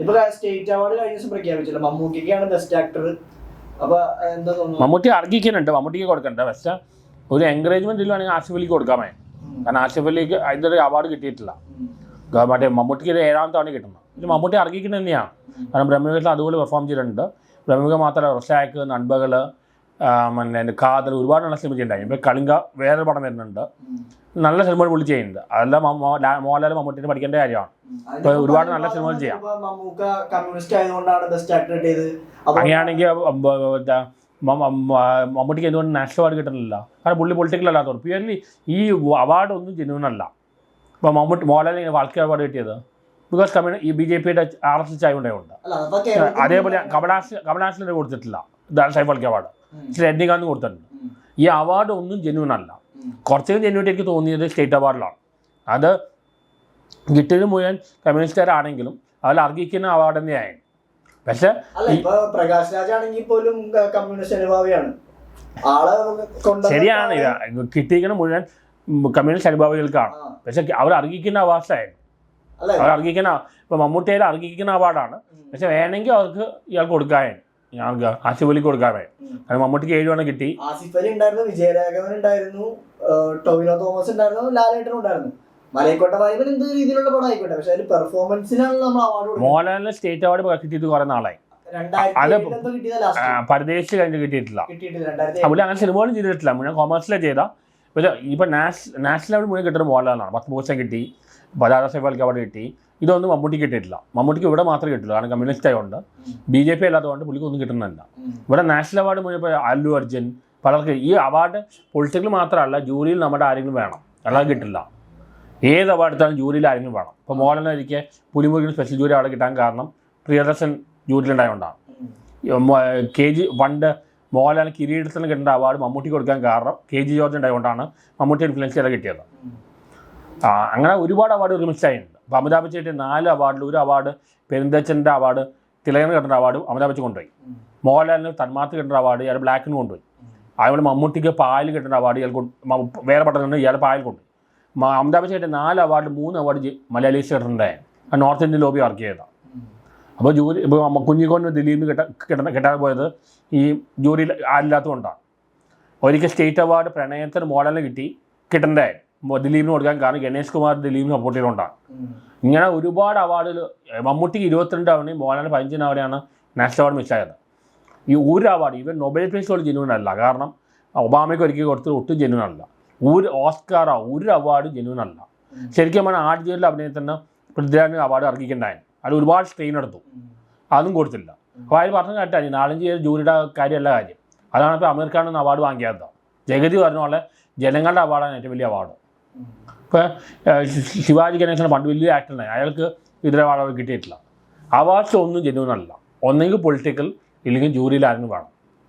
ഇപ്പൊ state award കഴിഞ്ഞ ദിവസം പ്രഖ്യാപിച്ചല്ലോ, മമ്മൂട്ടിക്കാണ് ബെസ്റ്റ് ആക്ടർ. അപ്പൊ എന്താ തോന്നുന്നു? മമ്മൂട്ടി അർഹിക്കുന്നുണ്ട്, മമ്മൂട്ടിക്ക് കൊടുക്കണ്ട. പക്ഷേ ഒരു എൻകറേജ്മെന്റ് ഇല്ലാണെങ്കിൽ ആസിഫ് അലിക്ക് കൊടുക്കാമേ. കാരണം ആസിഫ് അലിക്ക് അതിൻ്റെ ഒരു അവാർഡ് കിട്ടിയിട്ടില്ല. മറ്റേ മമ്മൂട്ടിക്ക് ഇത് 7ാമത്തെ തവണ കിട്ടുന്നത്. ഇത് മമ്മൂട്ടി അർഹിക്കുന്നത് തന്നെയാണ്. കാരണം ബ്രഹ്മയുഗത്തിൽ അതുപോലെ പെർഫോം ചെയ്തിട്ടുണ്ട്. ബ്രഹ്മയുഗം മാത്രമല്ല, റൊഷാക്ക്, നൻപകൾ, പിന്നെ കാതൽ, ഒരുപാട് നല്ല സിനിമ ചെയ്യുന്നുണ്ടായി. ഇപ്പോൾ കളിംഗ വേറൊരു പടം വരുന്നുണ്ട്, നല്ല സിനിമകൾ പുള്ളി ചെയ്യുന്നുണ്ട്. അതെല്ലാം മോഹൻലാൽ മമ്മൂട്ടിനെ പഠിക്കേണ്ട കാര്യമാണ്. ഇപ്പോൾ ഒരുപാട് നല്ല സിനിമകൾ ചെയ്യാം. അങ്ങനെയാണെങ്കിൽ മമ്മൂട്ടിക്ക് എന്തുകൊണ്ട് നാഷണൽ അവാർഡ് കിട്ടുന്നില്ല? കാരണം പുള്ളി പൊളിറ്റിക്കൽ അല്ലാത്തതുകൊണ്ട്. പ്യുവർലി ഈ അവാർഡ് ഒന്നും ജെന്യൂൻ അല്ല. ഇപ്പോൾ മോഹൻലാലിന് വാൾക്കർ അവാർഡ് കിട്ടിയത് ബിക്കോസ് ഈ BJPയുടെ RSS ആയതുകൊണ്ടുണ്ട്. അതേപോലെ കമലഹാസന് കൊടുത്തിട്ടില്ല ദാദാസാഹിബ് ഫാൽക്കെ അവാർഡ്, രജനീകാന്ത് കൊടുത്തിട്ടുണ്ട്. ഈ അവാർഡ് ഒന്നും ജെന്യൂൻ അല്ല. കുറച്ചൊക്കെ ജെന്യൂനായിട്ട് എനിക്ക് തോന്നിയത് സ്റ്റേറ്റ് അവാർഡിലാണ്. അത് കിട്ടിയത് മുഴുവൻ കമ്മ്യൂണിസ്റ്റുകാരാണെങ്കിലും അതിൽ അർഹിക്കുന്ന അവാർഡ് തന്നെയായി. പക്ഷേ പ്രകാശ് രാജാണെങ്കിൽ പോലും കമ്മ്യൂണിസ്റ്റ് അനുഭാവിയാണ്. ശരിയാണ്, കിട്ടിയിരിക്കുന്ന മുഴുവൻ കമ്മ്യൂണിസ്റ്റ് അനുഭാവികൾക്കാണ്. പക്ഷെ അവർ അർഹിക്കുന്ന അവാർഡായിരുന്നു. അവർ അർഹിക്കുന്ന, ഇപ്പോൾ മമ്മൂട്ടിയിൽ അർഹിക്കുന്ന അവാർഡാണ്. പക്ഷെ വേണമെങ്കിൽ അവർക്ക് ഇയാൾക്ക് കൊടുക്കാമായിരുന്നു, ഞങ്ങൾക്ക് ആസിഫ് അലിക്ക് കൊടുക്കാമേ. കാരണം മമ്മൂട്ടിക്ക് 7 തവണ കിട്ടി. ആസിഫ് അലി ഉണ്ടായിരുന്നു, വിജയരാഘവൻ ഉണ്ടായിരുന്നു, ടൊവിനോ തോമസ് ഉണ്ടായിരുന്നു, ലാലേട്ടൻ ഉണ്ടായിരുന്നു. മലയക്കോട്ട വായ്പൻ എന്ത് രീതിയിലുള്ള പടം ആയിക്കോട്ടെ, പക്ഷെ അതിൽ പെർഫോമൻസിനാണ് നമ്മൾ അവാർഡ്. മോഹൻലാലിന് സ്റ്റേറ്റ് അവാർഡ് കിട്ടിയത് കുറെ നാളായി. അത് പരദേശ് കഴിഞ്ഞ് കിട്ടിയിട്ടില്ല. അതുപോലെ അങ്ങനെ സിനിമകളും ചെയ്തിട്ടില്ല, മുഴുവൻ കൊമേഴ്സിലാണ് ചെയ്ത. പക്ഷേ ഇപ്പം നാഷണൽ അവാർഡ് മുഴുവൻ കിട്ടുന്നത് മോഹൻലാലാണ്. 10 ദിവസം കിട്ടി, ദാദാസാഹിബ് ഫാൽക്കെ അവാർഡ് കിട്ടി. ഇതൊന്നും മമ്മൂട്ടിക്ക് കിട്ടിയിട്ടില്ല. മമ്മൂട്ടിക്ക് ഇവിടെ മാത്രമേ കിട്ടുള്ളൂ, കാരണം കമ്മ്യൂണിസ്റ്റ് ആയതുകൊണ്ട്. BJP അല്ലാത്തതുകൊണ്ട് പുള്ളിക്ക് ഒന്നും കിട്ടുന്നില്ല. ഇവിടെ നാഷണൽ അവാർഡ് മുഴുവൻ ഇപ്പോൾ അല്ലു അർജുൻ, പലർക്ക് ഈ അവാർഡ് പൊളിറ്റിക്കൽ മാത്രമല്ല, ജൂറിയിൽ നമ്മുടെ ആരെങ്കിലും വേണം, അല്ലാതെ കിട്ടില്ല. ഏത് അവാർഡ് എടുത്താലും ജൂറിയിൽ ആരെങ്കിലും വേണം. ഇപ്പോൾ മോഹൻലാലിക്ക് പുലിമുരുകന് സ്പെഷ്യൽ ജൂറി അവാർഡ് കിട്ടാൻ കാരണം പ്രിയദർശൻ ജൂറിയിലുണ്ടായതുകൊണ്ടാണ്. KG പണ്ട് മോഹൻലാൽ കിരീടത്തിന് കിട്ടേണ്ട അവാർഡ് മമ്മൂട്ടിക്ക് കൊടുക്കാൻ കാരണം KG ജോർജ് ഉണ്ടായതുകൊണ്ടാണ് മമ്മൂട്ടി ഇൻഫ്ലുവൻസ് ചെയ്ത് കിട്ടിയത്. അങ്ങനെ ഒരുപാട് അവാർഡ് ഒരുമിച്ചായിട്ടുണ്ട്. അപ്പോൾ അമിതാഭ് ബച്ചൻ 4 അവാർഡിൽ 1 അവാർഡ് പെരുന്തച്ചൻ്റെ അവാർഡ്, തിലകന് കിട്ടുന്ന അവാർഡും അമിതാഭ് ബച്ചൻ കൊണ്ടുപോയി. മോഹൻലാലിന് തന്മാത്ര കിട്ടുന്ന അവാർഡ് ഇയാൾ ബ്ലാക്കിന് കൊണ്ടുപോയി. അതുപോലെ മമ്മൂട്ടിക്ക് പായൽ കിട്ടുന്ന അവാർഡ് ഇയാൾ വേറെ പട്ടണത്തിൽ ഇയാൾ പായൽ കൊണ്ടുപോയി. അമിതാഭ് ബച്ചൻ 4 അവാർഡ് 3 അവാർഡ് മലയാളീസ് കിട്ടുന്നുണ്ടായിരുന്നു. നോർത്ത് ഇന്ത്യൻ ലോബി വർക്ക് ചെയ്തതാണ്. അപ്പോൾ ജൂറി ഇപ്പോൾ കുഞ്ഞിക്കോന് ദിലീപിന് കിട്ടാതെ പോയത് ഈ ജൂറിയിൽ ആരില്ലാത്തതുകൊണ്ടാണ്. ഒരിക്കൽ സ്റ്റേറ്റ് അവാർഡ് പ്രണയത്തിന് മോഹൻലാലിന് കിട്ടേണ്ടതായി ദിലീപിന് കൊടുക്കാൻ കാരണം ഗണേഷ് കുമാർ ദിലീപിന് സപ്പോർട്ട് ചെയ്തുകൊണ്ടാണ്. ഇങ്ങനെ ഒരുപാട് അവാർഡിൽ മമ്മൂട്ടിക്ക് 22 തവണയും മോഹൻലാലിന് 15 തവണയാണ് നാഷണൽ അവാർഡ് മിസ്സായത്. ഈ ഒരു award even Nobel prize genuine അല്ല, കാരണം ഒബാമയ്ക്ക് ഒരിക്കൽ കൊടുത്തത് ഒട്ടും ജെന്യൂൻ അല്ല. ഒരു ഓസ്കാറോ ഒരു അവാർഡ് ജെന്യൂൻ അല്ല. ശരിക്കും പറഞ്ഞാൽ ആടുജീവിതത്തിലെ അഭിനയത്തിന് പൃഥ്വിരാജിന് അവാർഡ് അർഹിക്കണ്ടായിരുന്നു. അത് ഒരുപാട് സ്ട്രെയിൻ എടുത്തു, അതും കൊടുത്തില്ല. അപ്പോൾ അതിൽ പറഞ്ഞു കേട്ടാൽ 4-5 ജൂറിയുടെ കാര്യമല്ല കാര്യം. അതാണ് ഇപ്പോൾ അമീർ ഖാൻ എന്ന അവാർഡ് വാങ്ങിയത്. ജഗതി പറഞ്ഞ പോലെ ജനങ്ങളുടെ അവാർഡാണ് ഏറ്റവും വലിയ അവാർഡ്. ഇപ്പോൾ ശിവാജി ഗണേശൻ പണ്ട് വലിയ ആക്ടറിനായി, അയാൾക്ക് ഇതര അവാർഡ് കിട്ടിയിട്ടില്ല. അവാർഡ്സ് ഒന്നും ജെന്യൂൻ അല്ല. ഒന്നെങ്കിൽ പൊളിറ്റിക്കൽ, ഇല്ലെങ്കിൽ ജൂറിയിൽ ആരെങ്കിലും വേണം.